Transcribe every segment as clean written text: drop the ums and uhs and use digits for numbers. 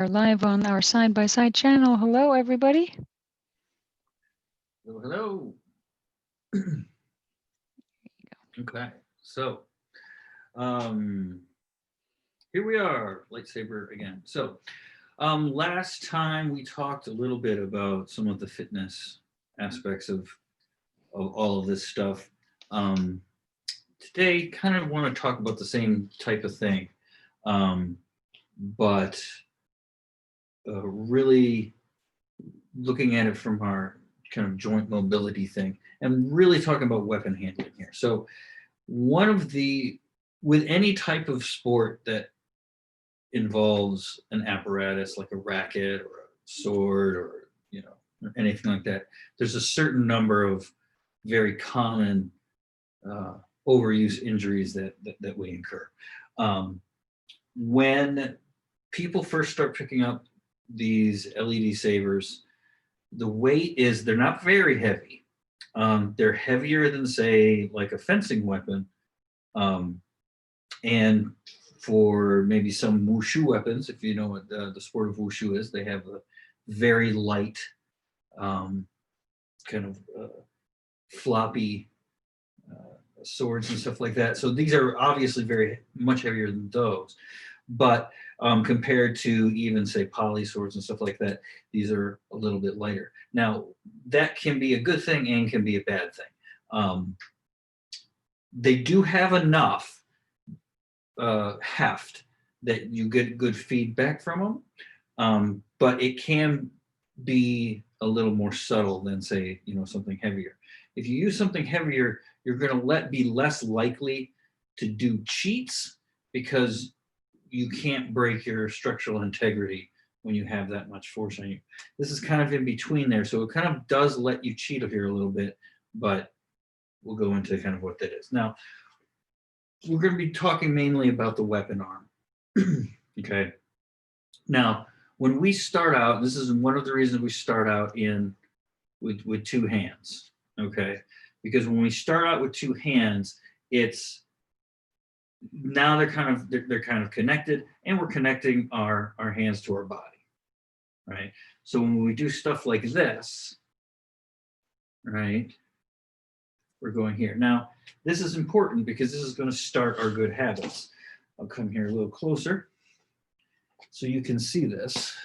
Are live on our side-by-side channel. Hello, everybody. Hello. Okay, so here we are, lightsaber again. So last time we talked a little bit about some of the fitness aspects of all of this stuff. Today, kind of want to talk about the same type of thing, but really looking at it from our kind of joint mobility thing and really talking about weapon handling here. So with any type of sport that involves an apparatus like a racket or a sword or or anything like that, there's a certain number of very common overuse injuries that we incur. When people first start picking up these LED sabers, the weight is, they're not very heavy. They're heavier than, say, like a fencing weapon. And for maybe some wushu weapons, if you know what the sport of wushu is, they have a very light, kind of floppy swords and stuff like that. So these are obviously very much heavier than those. But compared to even, say, poly swords and stuff like that, these are a little bit lighter. Now, that can be a good thing and can be a bad thing. They do have enough heft that you get good feedback from them, but it can be a little more subtle than, say, something heavier. If you use something heavier, you're going to be less likely to do cheats because you can't break your structural integrity when you have that much force on you. This is kind of in between there, so it kind of does let you cheat here a little bit, but we'll go into kind of what that is. Now, we're going to be talking mainly about the weapon arm. Okay. Now, when we start out, this is one of the reasons we start out with two hands. Okay, because when we start out with two hands, it's now they're kind of connected, and we're connecting our hands to our body, right? So when we do stuff like this, right, we're going here. Now, this is important because this is going to start our good habits. I'll come here a little closer so you can see this.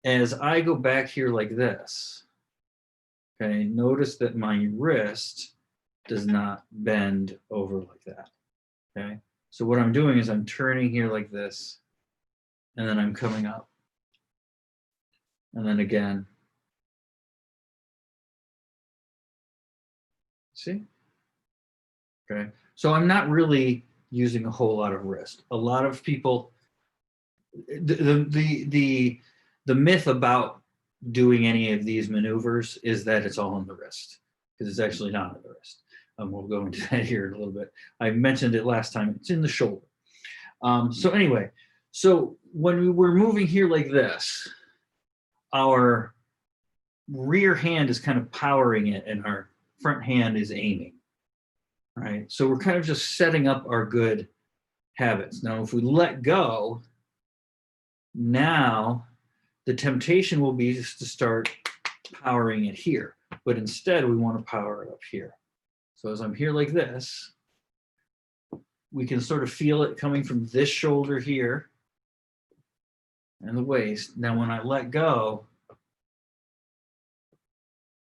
As I go back here like this, okay, notice that my wrist does not bend over like that. Okay, so what I'm doing is I'm turning here like this, and then I'm coming up, and then again. See? Okay, so I'm not really using a whole lot of wrist. A lot of people, the myth about doing any of these maneuvers is that it's all on the wrist, because it's actually not on the wrist. We'll go into that here in a little bit. I mentioned it last time. It's in the shoulder. So anyway, so when we're moving here like this, our rear hand is kind of powering it, and our front hand is aiming. Right? So we're kind of just setting up our good habits. Now, if we let go, now the temptation will be just to start powering it here. But instead, we want to power it up here. So as I'm here like this, we can sort of feel it coming from this shoulder here and the waist. Now, when I let go,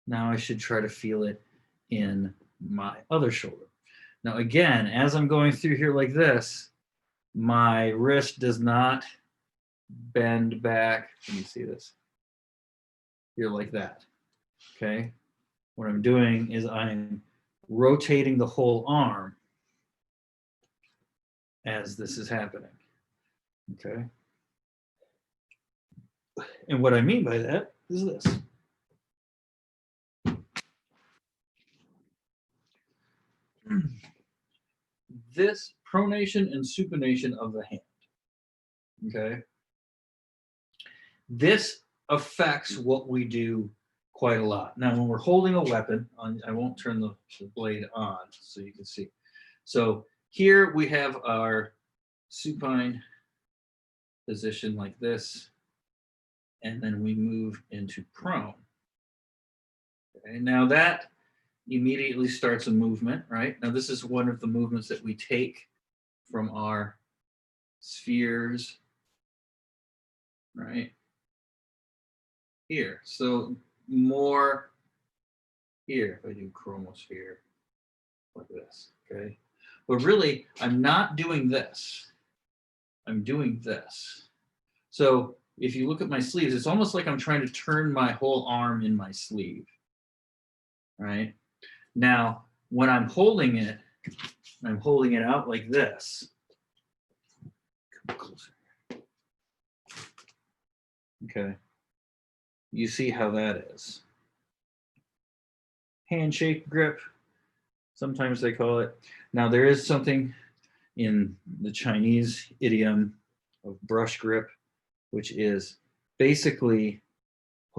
now I should try to feel it in my other shoulder. Now, again, as I'm going through here like this, my wrist does not bend back. Let me see this. Here like that. Okay. What I'm doing is I'm rotating the whole arm as this is happening. Okay. And what I mean by that is this. This pronation and supination of the hand. Okay. This affects what we do quite a lot. Now, when we're holding a weapon, I won't turn the blade on so you can see. So here we have our supine position like this. and then we move into prone. Okay, now that immediately starts a movement, right? Now this is one of the movements that we take from our spheres, right? Here, so more here, if I do chromosphere like this, okay? But really, I'm not doing this. I'm doing this. So if you look at my sleeves, it's almost like I'm trying to turn my whole arm in my sleeve, right? Now, when I'm holding it out like this. Come closer. Okay. You see how that is. Handshake grip, sometimes they call it. Now, there is something in the Chinese idiom of brush grip, which is basically,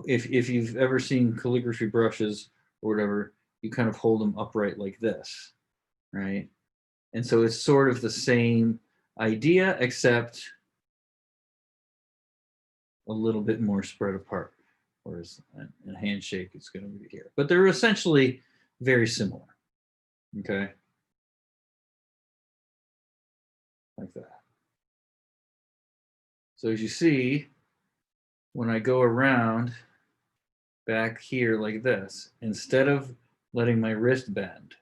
if you've ever seen calligraphy brushes or whatever, you kind of hold them upright like this, right? And so it's sort of the same idea, except a little bit more spread apart. Whereas in a handshake, it's going to be here. But they're essentially very similar, okay? Like that. So as you see, when I go around back here like this, instead of letting my wrist bend,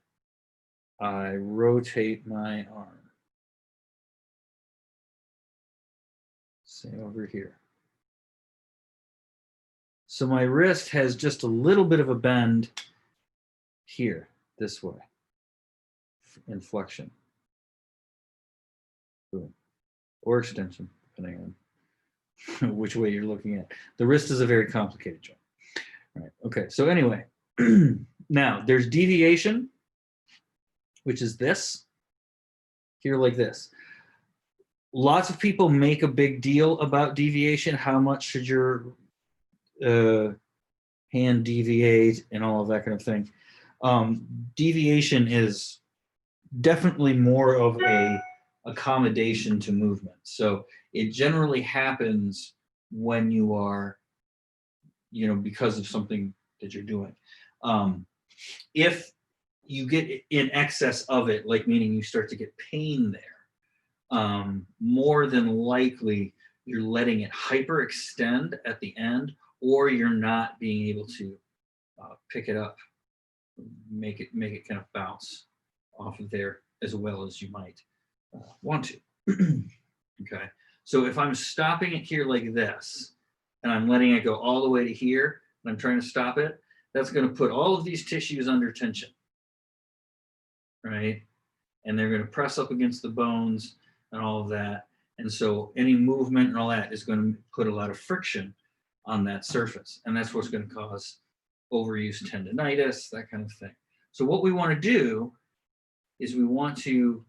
I rotate my arm. Say over here. So my wrist has just a little bit of a bend here, this way, inflection. Boom. Or extension, depending on which way you're looking at. The wrist is a very complicated joint. All right, okay, so anyway, now there's deviation, which is this, here like this. Lots of people make a big deal about deviation. How much should your hand deviate and all of that kind of thing. Deviation is definitely more of a accommodation to movement. So it generally happens when you are, because of something that you're doing. If you get in excess of it, like meaning you start to get pain there, more than likely you're letting it hyperextend at the end, or you're not being able to pick it up, make it kind of bounce off of there as well as you might want to. Okay, so if I'm stopping it here like this, and I'm letting it go all the way to here, and I'm trying to stop it, that's going to put all of these tissues under tension, right? And they're going to press up against the bones and all of that. And so any movement and all that is going to put a lot of friction on that surface. And that's what's going to cause overuse tendonitis, that kind of thing. So what we want to do is we want to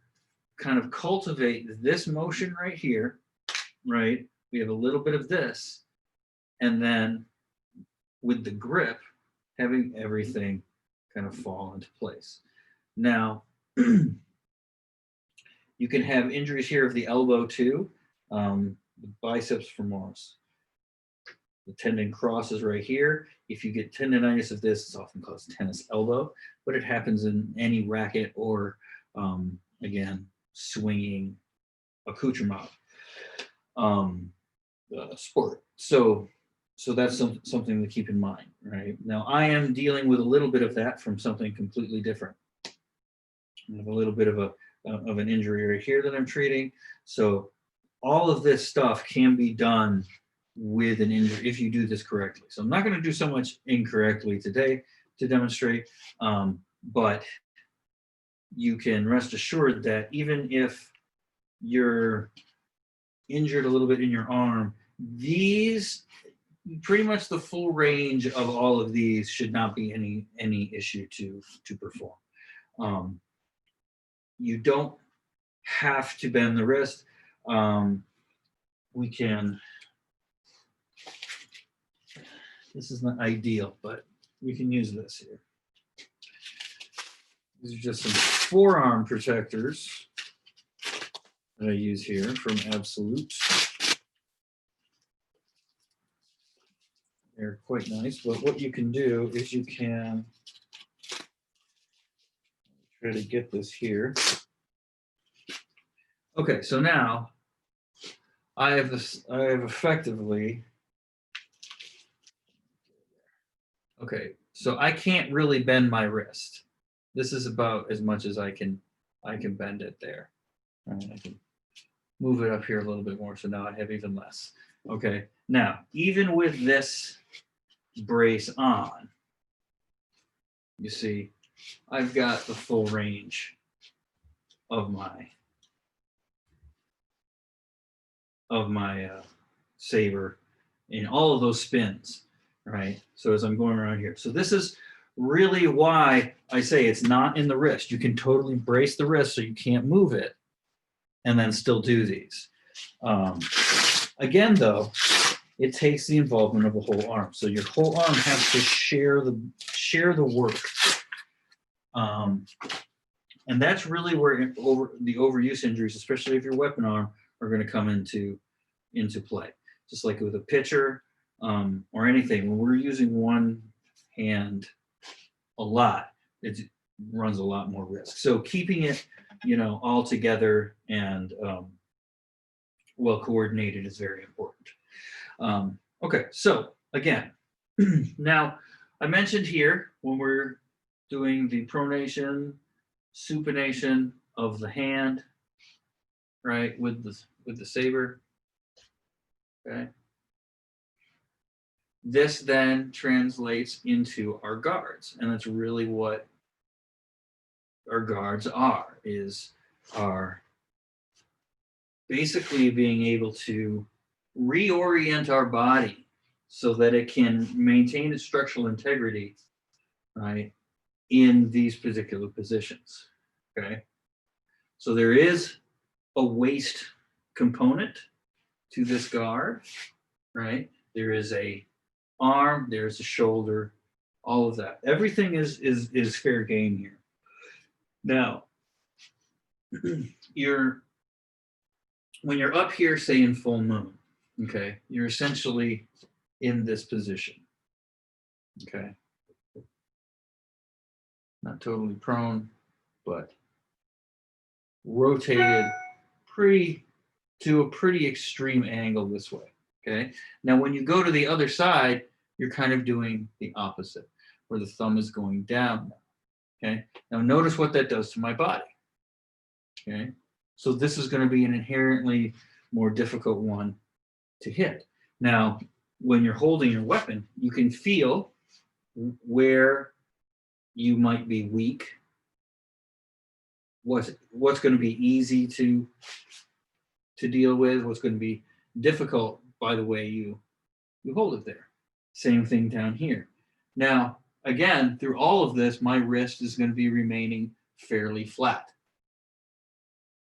kind of cultivate this motion right here, right? We have a little bit of this, and then with the grip, having everything kind of fall into place. Now, you can have injuries here of the elbow too. The biceps femoris. The tendon crosses right here. If you get tendonitis of this, it's often called tennis elbow, but it happens in any racket or, again, swinging accoutrement sport. So that's something to keep in mind, right? Now, I am dealing with a little bit of that from something completely different. I have a little bit of an injury right here that I'm treating. So all of this stuff can be done with an injury if you do this correctly. So I'm not going to do so much incorrectly today to demonstrate, but you can rest assured that even if you're injured a little bit in your arm, these pretty much the full range of all of these should not be any issue to perform. You don't have to bend the wrist. We can, this is not ideal, but we can use this here. These are just some forearm protectors that I use here from Absolute. They're quite nice, but what you can do is you can try to get this here. Okay, so now I have effectively, okay, so I can't really bend my wrist. This is about as much as I can bend it there. All right, I can move it up here a little bit more, so now I have even less. Okay, now even with this brace on, you see, I've got the full range of my Saber in all of those spins, right? So as I'm going around here. So this is really why I say it's not in the wrist. You can totally brace the wrist so you can't move it and then still do these. Again, though, it takes the involvement of the whole arm. So your whole arm has to share the work. And that's really where the overuse injuries, especially if your weapon arm, are going to come into play. Just like with a pitcher or anything, when we're using one hand a lot, it runs a lot more risk. So keeping it, all together and well coordinated is very important. Okay, so again, now I mentioned here when we're doing the pronation, supination of the hand, right, with the Saber. Okay. This then translates into our guards, and that's really what our guards are basically being able to reorient our body so that it can maintain its structural integrity, right, in these particular positions. Okay. So there is a waist component to this guard, right? There is a arm, there's a shoulder, all of that. Everything is fair game here. Now, when you're up here, say in full moon, okay, you're essentially in this position. Okay. Not totally prone, but rotated to a pretty extreme angle this way. Okay. Now, when you go to the other side, you're kind of doing the opposite, where the thumb is going down. Okay. Now, notice what that does to my body. Okay. So this is going to be an inherently more difficult one to hit. Now, when you're holding your weapon, you can feel where you might be weak. What's going to be easy to deal with, what's going to be difficult by the way you hold it there. Same thing down here. Now, again, through all of this, my wrist is going to be remaining fairly flat.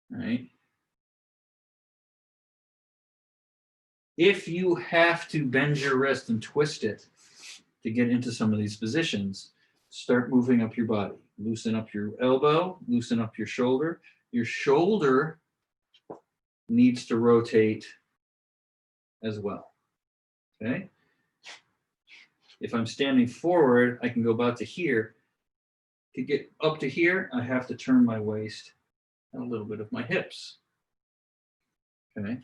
Right? If you have to bend your wrist and twist it to get into some of these positions, start moving up your body. Loosen up your elbow, loosen up your shoulder. Your shoulder needs to rotate as well. Okay? If I'm standing forward, I can go about to here. To get up to here, I have to turn my waist and a little bit of my hips. Okay?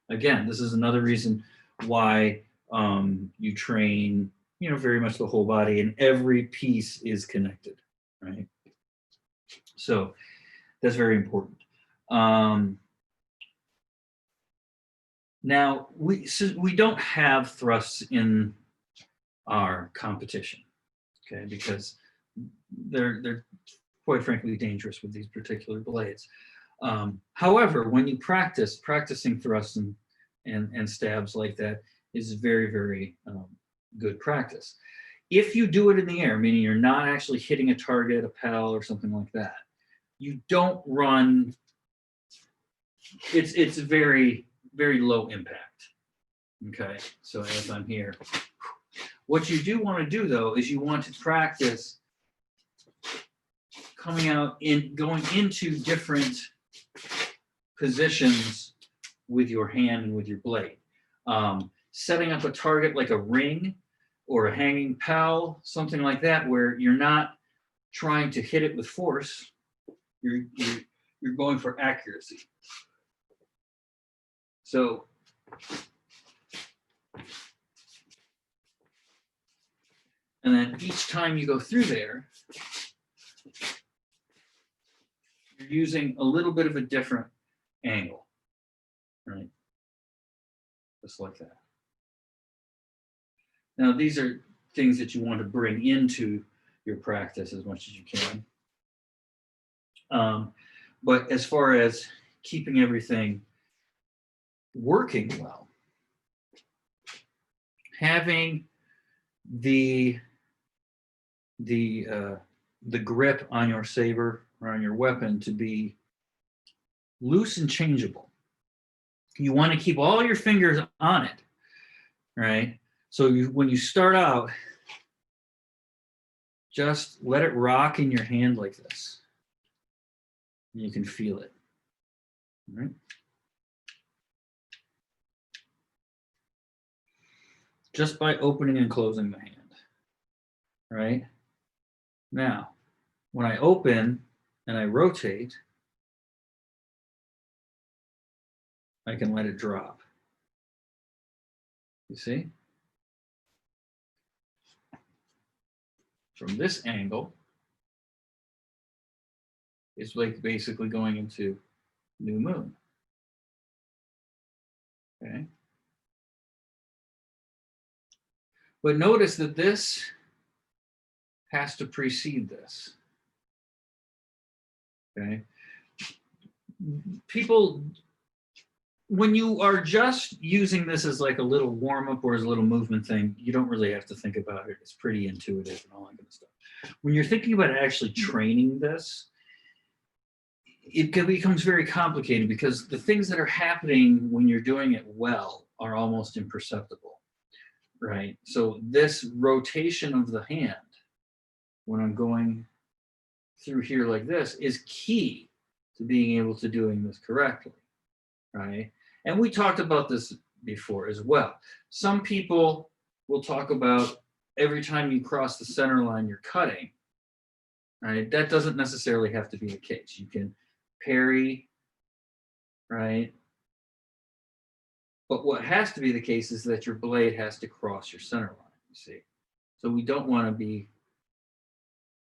Again, this is another reason why you train, very much the whole body, and every piece is connected, right? So that's very important. Now, we don't have thrusts in our competition, okay, because they're quite frankly dangerous with these particular blades. However, when you practicing thrusts and stabs like that is very, very good practice. If you do it in the air, meaning you're not actually hitting a target, a pedal, or something like that, you don't run. It's very, very low impact. Okay, so as I'm here, what you do want to do though is you want to practice coming out going into different positions with your hand and with your blade. setting up a target like a ring or a hanging pal, something like that, where you're not trying to hit it with force, you're going for accuracy. So and then each time you go through there, you're using a little bit of a different angle, right? Just like that. Now, these are things that you want to bring into your practice as much as you can. But as far as keeping everything working well, having the grip on your saber or on your weapon to be loose and changeable. You want to keep all your fingers on it, right? So when you start out, just let it rock in your hand like this. You can feel it, right? Just by opening and closing the hand, right? Now, when I open and I rotate, I can let it drop. You see? From this angle, it's like basically going into new moon. Okay. But notice that this has to precede this. Okay. People, when you are just using this as like a little warm-up or as a little movement thing, you don't really have to think about it. It's pretty intuitive and all that kind of stuff. When you're thinking about actually training this, it becomes very complicated because the things that are happening when you're doing it well are almost imperceptible, right? So this rotation of the hand, when I'm going through here like this, is key to being able to doing this correctly, right? And we talked about this before as well. Some people will talk about every time you cross the center line, you're cutting, right? That doesn't necessarily have to be the case. You can parry, right? But what has to be the case is that your blade has to cross your center line, you see? So we don't want to be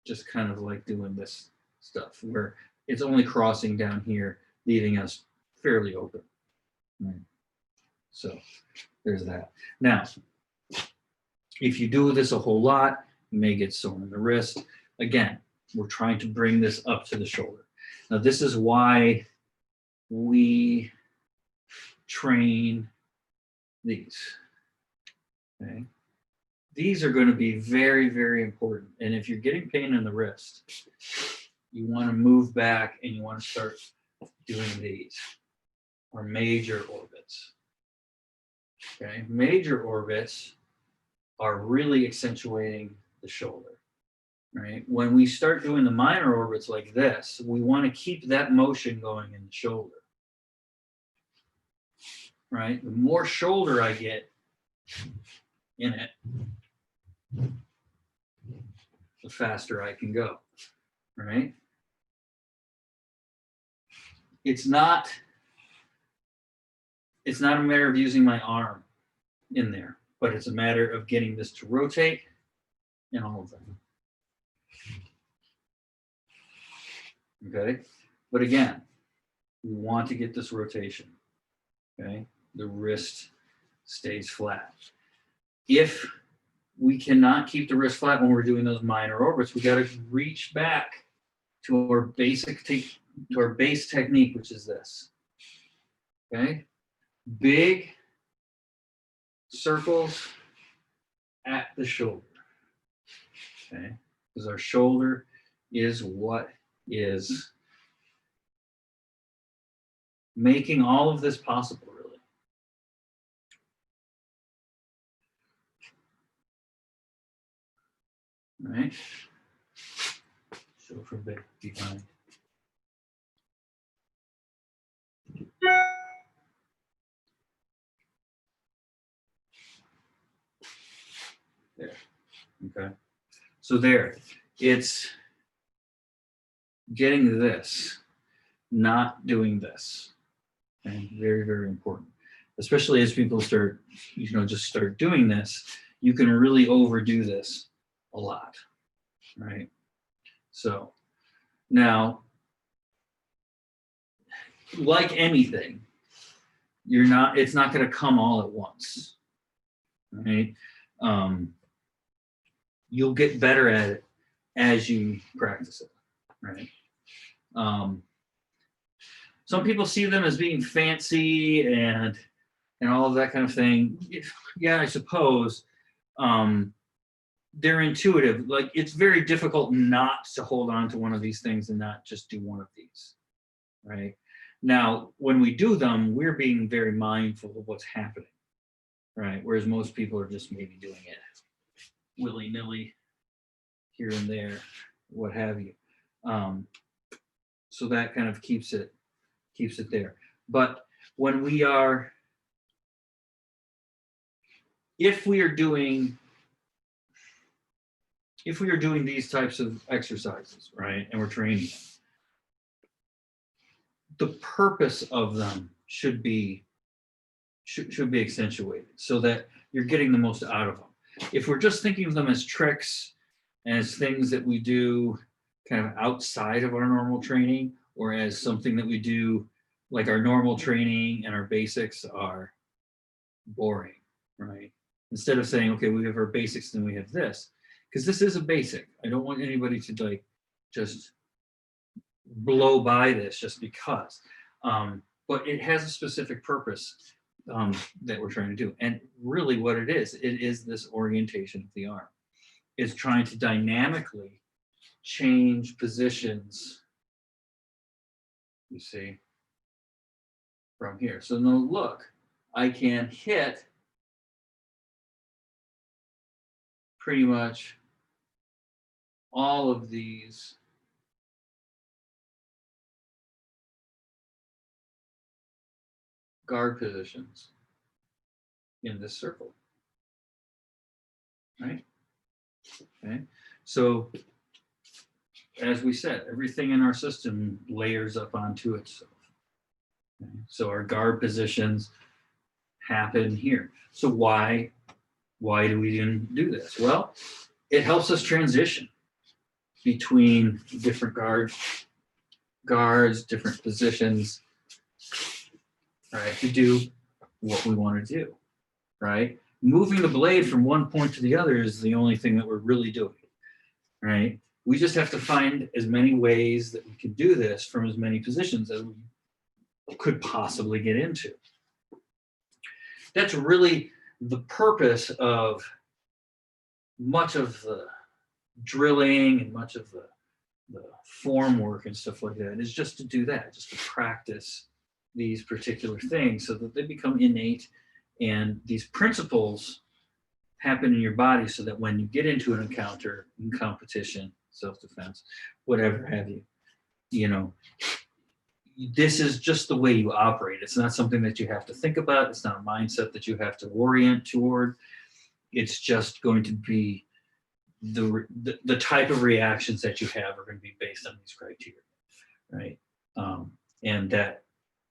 just kind of like doing this stuff where it's only crossing down here, leaving us fairly open. Right. So there's that. Now, if you do this a whole lot, you may get sore in the wrist. Again, we're trying to bring this up to the shoulder. Now, this is why we train these. Okay. These are going to be very, very important. And if you're getting pain in the wrist, you want to move back and you want to start doing these, or major orbits. Okay, major orbits are really accentuating the shoulder. Right? When we start doing the minor orbits like this, we want to keep that motion going in the shoulder. Right? The more shoulder I get in it, the faster I can go. Right? It's not a matter of using my arm in there, but it's a matter of getting this to rotate and all of that. Okay, but again, we want to get this rotation. Okay, the wrist stays flat. If we cannot keep the wrist flat when we're doing those minor orbits, we got to reach back to our base technique, which is this. Okay, big circles at the shoulder. Okay, because our shoulder is what is making all of this possible, really. All right. So from behind. There. Okay. So there, it's getting this, not doing this. Okay? Very, very important. Especially as people start, just start doing this, you can really overdo this a lot, right? So now, like anything, it's not going to come all at once, right? You'll get better at it as you practice it, right? Some people see them as being fancy and all of that kind of thing. Yeah, I suppose. They're intuitive. Like, it's very difficult not to hold on to one of these things and not just do one of these, right? Now, when we do them, we're being very mindful of what's happening, right? Whereas most people are just maybe doing it willy-nilly here and there, what have you. So that kind of keeps it there. But when we are, if we are doing these types of exercises, right, and we're training, the purpose of them should be accentuated so that you're getting the most out of them. If we're just thinking of them as tricks, as things that we do kind of outside of our normal training, or as something that we do like our normal training and our basics are boring, right? Instead of saying, okay, we have our basics, then we have this, because this is a basic. I don't want anybody to like just blow by this just because. But it has a specific purpose that we're trying to do. And really what it is this orientation of the arm. It's trying to dynamically change positions, you see, from here. So now look, I can hit pretty much all of these guard positions in this circle, right? Okay, so as we said, everything in our system layers up onto itself. Okay? So our guard positions happen here. So why do we even do this? Well, it helps us transition between different guards, different positions, right, to do what we want to do, right? Moving the blade from one point to the other is the only thing that we're really doing, right? We just have to find as many ways that we can do this from as many positions as we could possibly get into. That's really the purpose of much of the drilling and much of the form work and stuff like that, is just to do that, just to practice these particular things so that they become innate, and these principles happen in your body so that when you get into an encounter, in competition, self-defense, whatever have you, this is just the way you operate. It's not something that you have to think about. It's not a mindset that you have to orient toward. It's just going to be the type of reactions that you have are going to be based on these criteria, right? And that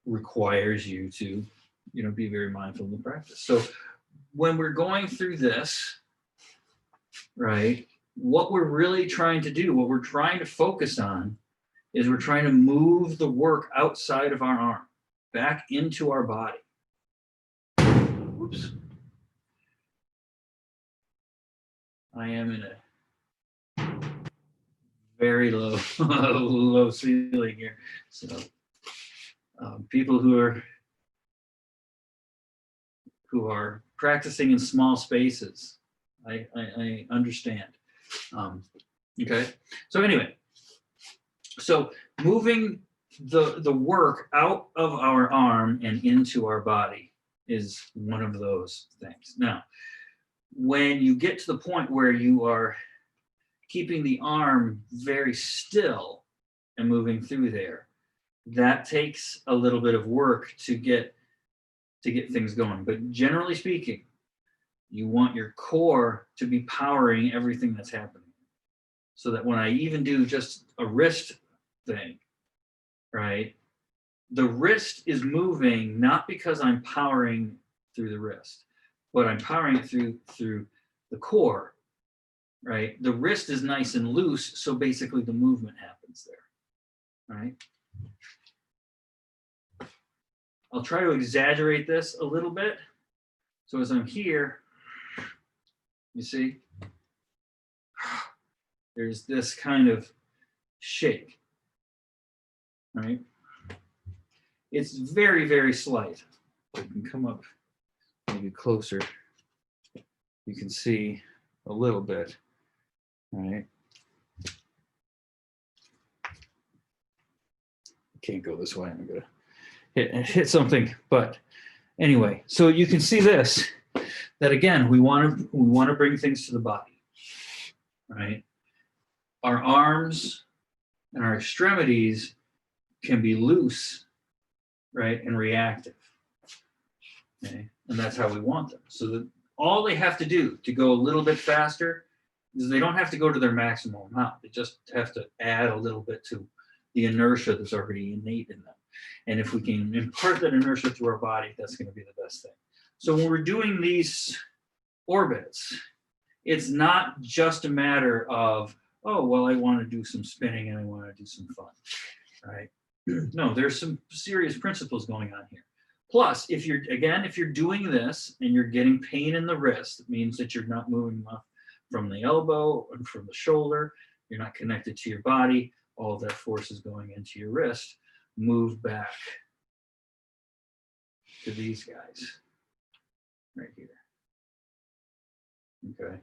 requires you to, be very mindful of the practice. So when we're going through this, right, what we're really trying to do, what we're trying to focus on, is we're trying to move the work outside of our arm, back into our body. Oops. I am in a very low, low ceiling here. So people who are practicing in small spaces, I understand. Okay, so anyway, so moving the work out of our arm and into our body is one of those things. Now, when you get to the point where you are keeping the arm very still and moving through there, that takes a little bit of work to get things going. But generally speaking, You want your core to be powering everything that's happening. So that when I even do just a wrist thing, right? The wrist is moving not because I'm powering through the wrist, but I'm powering it through the core, right? The wrist is nice and loose, so basically the movement happens there, right? I'll try to exaggerate this a little bit. So as I'm here, you see, there's this kind of shake, right? It's very, very slight. I can come up maybe closer. You can see a little bit, right? Can't go this way. I'm gonna hit something, but anyway, so you can see this, that again, we want to bring things to the body, right? Our arms and our extremities can be loose, right, and reactive, okay? And that's how we want them. So that all they have to do to go a little bit faster is they don't have to go to their maximum amount. They just have to add a little bit to the inertia that's already innate in them. And if we can impart that inertia through our body, that's going to be the best thing. So when we're doing these orbits, it's not just a matter of, oh, well, I want to do some spinning and I want to do some fun, right? No, there's some serious principles going on here. Plus, if you're doing this and you're getting pain in the wrist, it means that you're not moving enough from the elbow and from the shoulder. You're not connected to your body. All of that force is going into your wrist. Move back to these guys right here. Okay.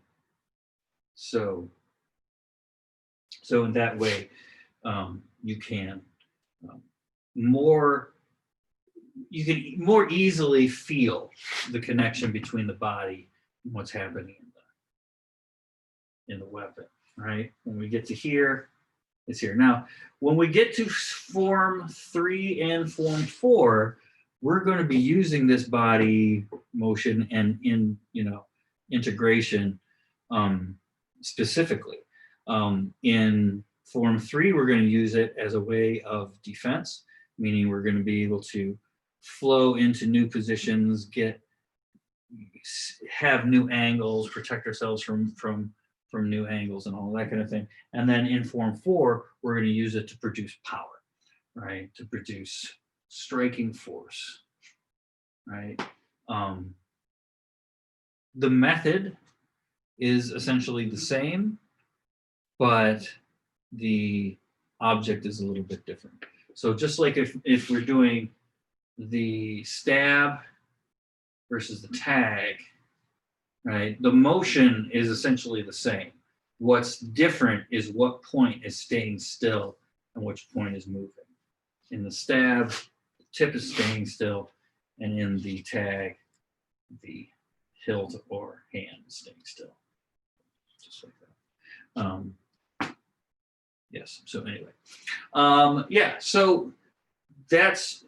So in that way, you can you can more easily feel the connection between the body and what's happening in the weapon, right? When we get to here, it's here. Now, when we get to form 3 and form 4, we're going to be using this body motion and integration specifically. In form 3, we're going to use it as a way of defense, meaning we're going to be able to flow into new positions, have new angles, protect ourselves from new angles and all that kind of thing. And then in form 4, we're going to use it to produce power, right? To produce striking force, right? The method is essentially the same, but the object is a little bit different. So just like if we're doing the stab versus the tag, right? The motion is essentially the same. What's different is what point is staying still and which point is moving. In the stab, the tip is staying still, and in the tag, the hilt or hand is staying still. Just like that. Yes, so anyway. Yeah, so that's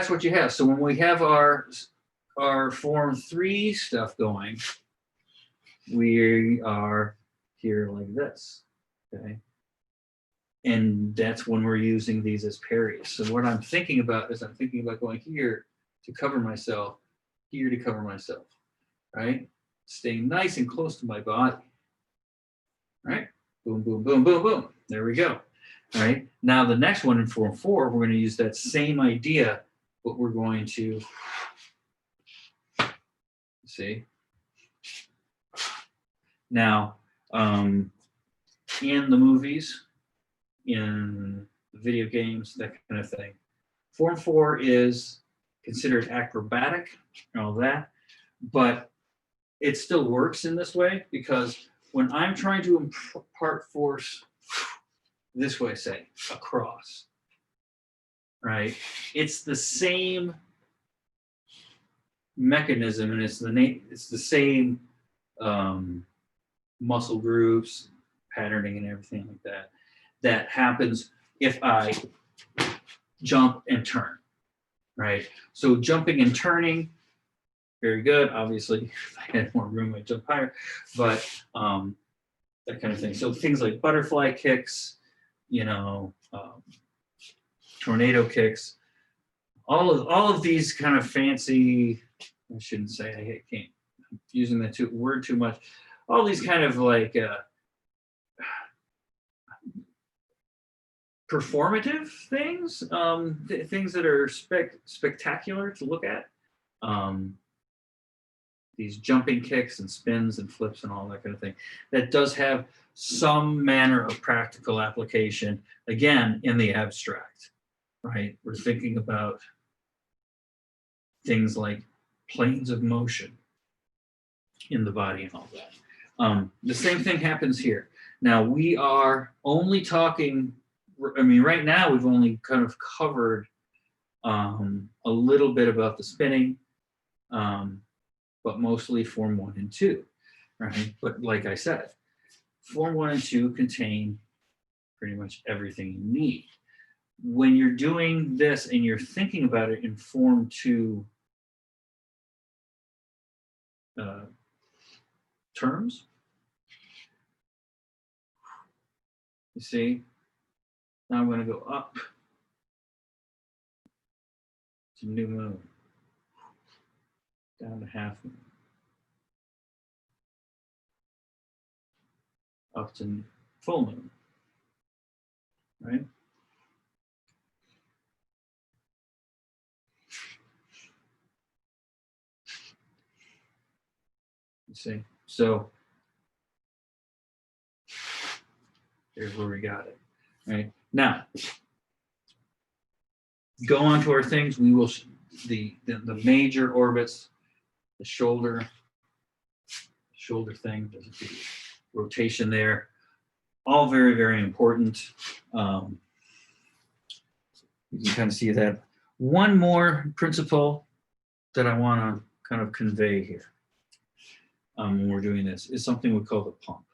what you have. So when we have our form 3 stuff going, we are here like this, okay? And that's when we're using these as parries. So what I'm thinking about is I'm thinking about going here to cover myself, here to cover myself, right? Staying nice and close to my body, right? Boom, boom, boom, boom, boom. There we go, right? Now the next one in form 4, we're going to use that same idea, but we're going to, see? Now, in the movies, in video games, that kind of thing, form 4 is considered acrobatic and all that, but it still works in this way because when I'm trying to impart force this way, say, across, right? It's the same mechanism and it's the same muscle groups, patterning and everything like that, that happens if I jump and turn, right? So jumping and turning very good. Obviously, if I had more room, I'd jump higher, but that kind of thing. So things like butterfly kicks, you know, tornado kicks, all of these kind of fancy, I shouldn't say, I can't, I'm using that word too much. All these kind of like performative things, things that are spectacular to look at. These jumping kicks and spins and flips and all that kind of thing. That does have some manner of practical application, again, in the abstract, right? We're thinking about things like planes of motion in the body and all that. The same thing happens here. Now, we are only talking, I mean, right now we've only kind of covered a little bit about the spinning, but mostly Form 1 and 2, right? But like I said, Form 1 and 2 contain pretty much everything you need. When you're doing this and you're thinking about it in Form 2 terms, you see, now I'm going to go up to new moon, down to half moon, up to full moon, right? You see, so here's where we got it, right? Now, go on to our things. We will, the major orbits, the shoulder thing, there's a rotation there, all very, very important. You can kind of see that. One more principle that I want to kind of convey here when we're doing this is something we call the pump,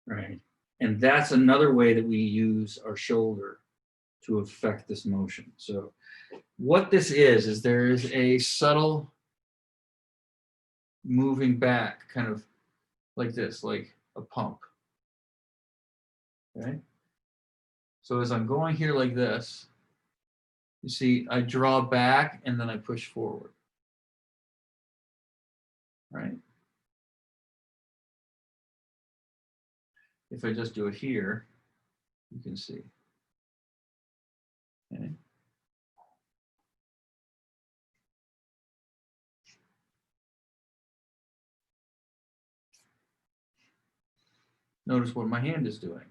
right? And that's another way that we use our shoulder to affect this motion. So what this is there is a subtle moving back, kind of like this, like a pump, okay? So as I'm going here like this, you see, I draw back and then I push forward, right? If I just do it here, you can see, okay? Notice what my hand is doing.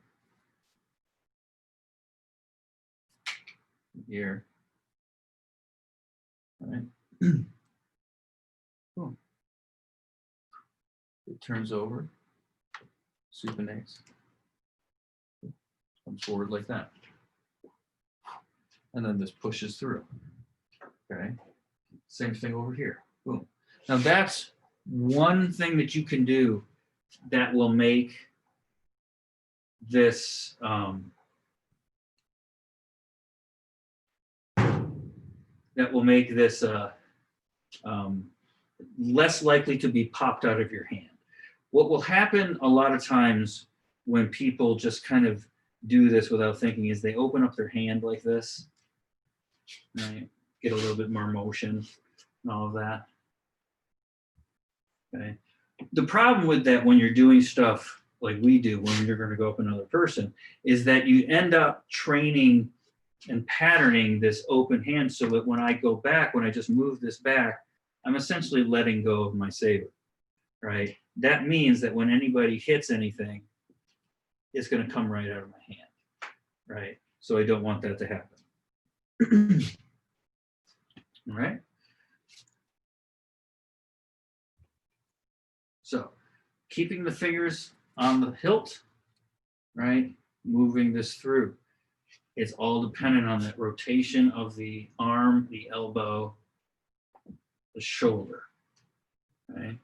Here, all right? Boom. It turns over, supinates, comes forward like that. And then this pushes through, okay? Same thing over here, boom. Now that's one thing that you can do that will make this, less likely to be popped out of your hand. What will happen a lot of times when people just kind of do this without thinking is they open up their hand like this, right? Get a little bit more motion and all of that. Okay. The problem with that when you're doing stuff like we do when you're going to go up another person is that you end up training and patterning this open hand so that when I go back, when I just move this back, I'm essentially letting go of my saber, right? That means that when anybody hits anything, it's going to come right out of my hand, right? So I don't want that to happen. All right. So keeping the fingers on the hilt, right? Moving this through. It's all dependent on that rotation of the arm, the elbow, the shoulder, right?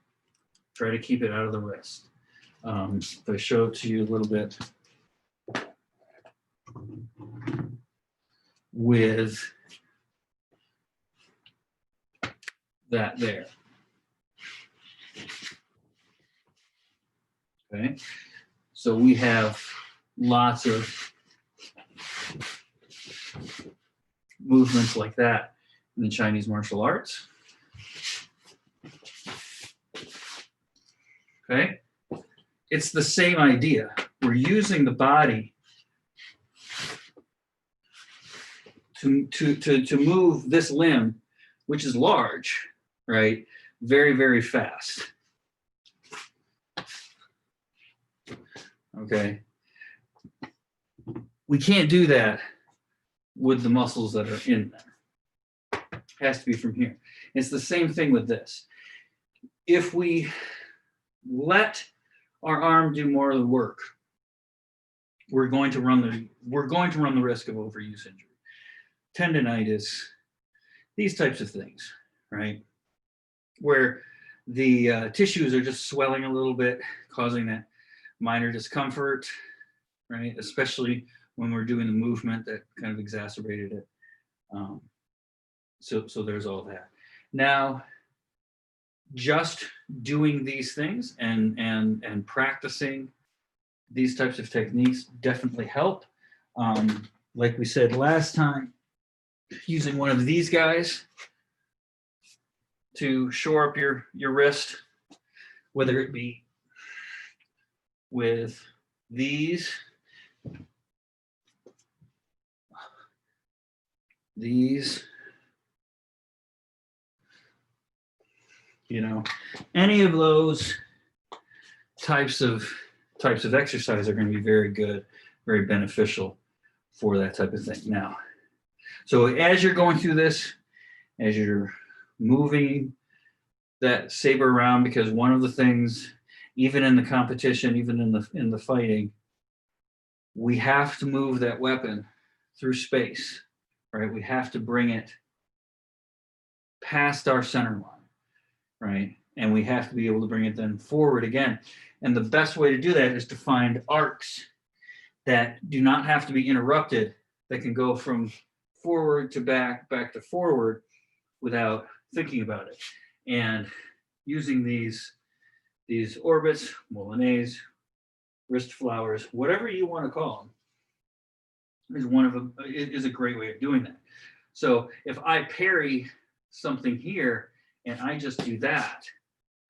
Try to keep it out of the wrist. If I show it to you a little bit with that there, Okay, so we have lots of movements like that in the Chinese martial arts. Okay, it's the same idea. We're using the body to move this limb, which is large, right? Very, very fast. Okay. We can't do that with the muscles that are in there. It has to be from here. It's the same thing with this. If we let our arm do more of the work, we're going to run the risk of overuse injury. Tendinitis, these types of things, right? Where the tissues are just swelling a little bit, causing that minor discomfort, right? Especially when we're doing the movement that kind of exacerbated it. So there's all that. Now, just doing these things and practicing these types of techniques definitely help. Like we said last time, using one of these guys to shore up your wrist, whether it be with these, you know, any of those types of exercise are going to be very good, very beneficial for that type of thing. Now, so as you're going through this, as you're moving that saber around, because one of the things, even in the competition, even in the fighting, we have to move that weapon through space, right? We have to bring it past our center line, right? And we have to be able to bring it then forward again. And the best way to do that is to find arcs that do not have to be interrupted, that can go from forward to back, back to forward without thinking about it. And using these orbits, Molinets, wrist flowers, whatever you want to call them, is a great way of doing that. So if I parry something here and I just do that,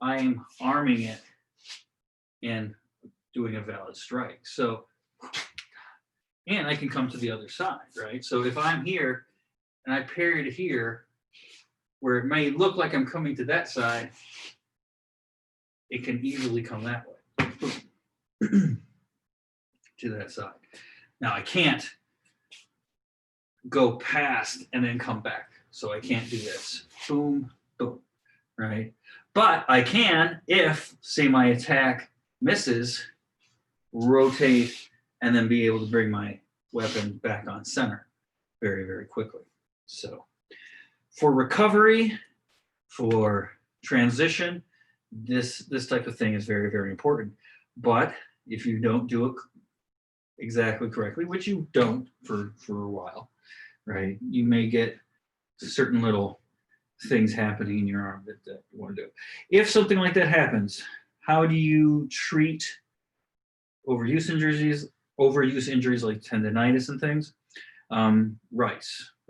I am arming it and doing a valid strike. So, and I can come to the other side, right? So if I'm here and I parry to here, where it may look like I'm coming to that side, it can easily come that way to that side. Now I can't go past and then come back. So I can't do this. Boom, boom, right? But I can, if, say, my attack misses, rotate and then be able to bring my weapon back on center very, very quickly. So for recovery, for transition, this type of thing is very, very important. But if you don't do it exactly correctly, which you don't for a while, right, you may get certain little things happening in your arm that you want to do. If something like that happens, how do you treat overuse injuries like tendinitis and things?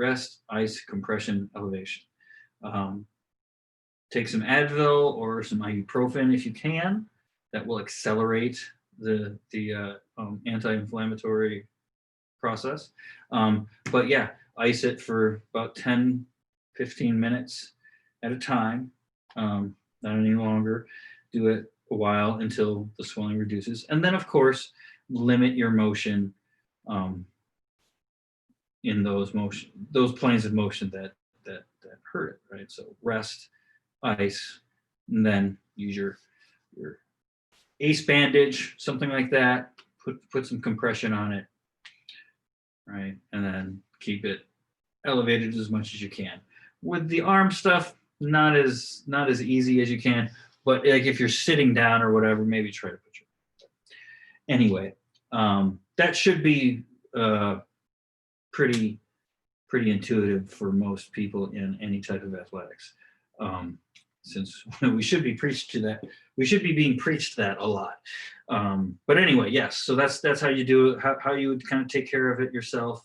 Rest, ice, compression, elevation. Take some Advil or some ibuprofen if you can. That will accelerate the anti-inflammatory process. But yeah, ice it for about 10, 15 minutes at a time, not any longer. Do it a while until the swelling reduces. And then, of course, limit your motion in those planes of motion that hurt it, right? So rest, ice, and then use your ace bandage, something like that. Put some compression on it, right? And then keep it elevated as much as you can. With the arm stuff, not as easy as you can, but like if you're sitting down or whatever, maybe try to put your anyway. That should be pretty intuitive for most people in any type of athletics. since we should be preached to that. We should be being preached that a lot. But anyway, yes. So that's how you do it, how you would kind of take care of it yourself.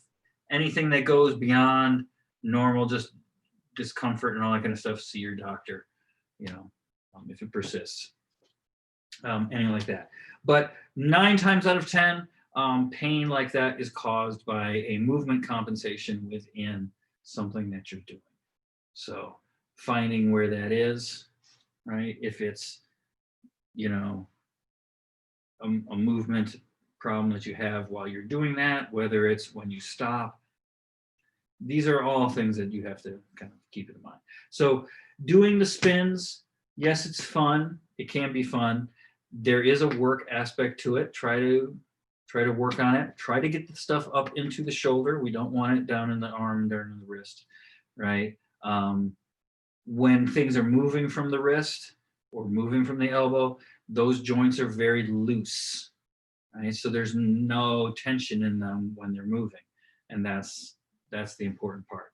Anything that goes beyond normal, just discomfort and all that kind of stuff, see your doctor, if it persists. Anything like that. But 9 times out of 10, pain like that is caused by a movement compensation within something that you're doing. So finding where that is, right? If it's, a movement problem that you have while you're doing that, whether it's when you stop, these are all things that you have to kind of keep in mind. So doing the spins, yes, it's fun. It can be fun. There is a work aspect to it. Try to work on it. Try to get the stuff up into the shoulder. We don't want it down in the arm, down in the wrist, right? When things are moving from the wrist or moving from the elbow, those joints are very loose, right? So there's no tension in them when they're moving, and that's the important part,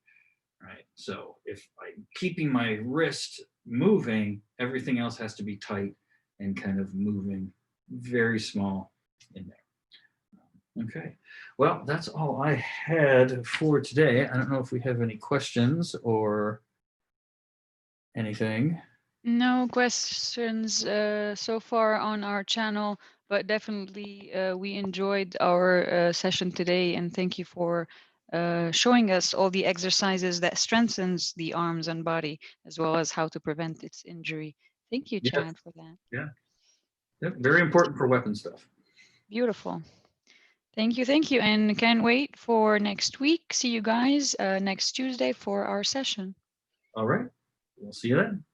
right? So if I'm keeping my wrist moving, everything else has to be tight and kind of moving very small in there. Okay, well, that's all I had for today. I don't know if we have any questions or anything. No questions so far on our channel, but definitely we enjoyed our session today, and thank you for showing us all the exercises that strengthens the arms and body, as well as how to prevent its injury. Thank you, Chad, for that. Yeah. Yep, very important for weapon stuff. Beautiful. Thank you, and can't wait for next week. See you guys next Tuesday for our session. All right, we'll see you then.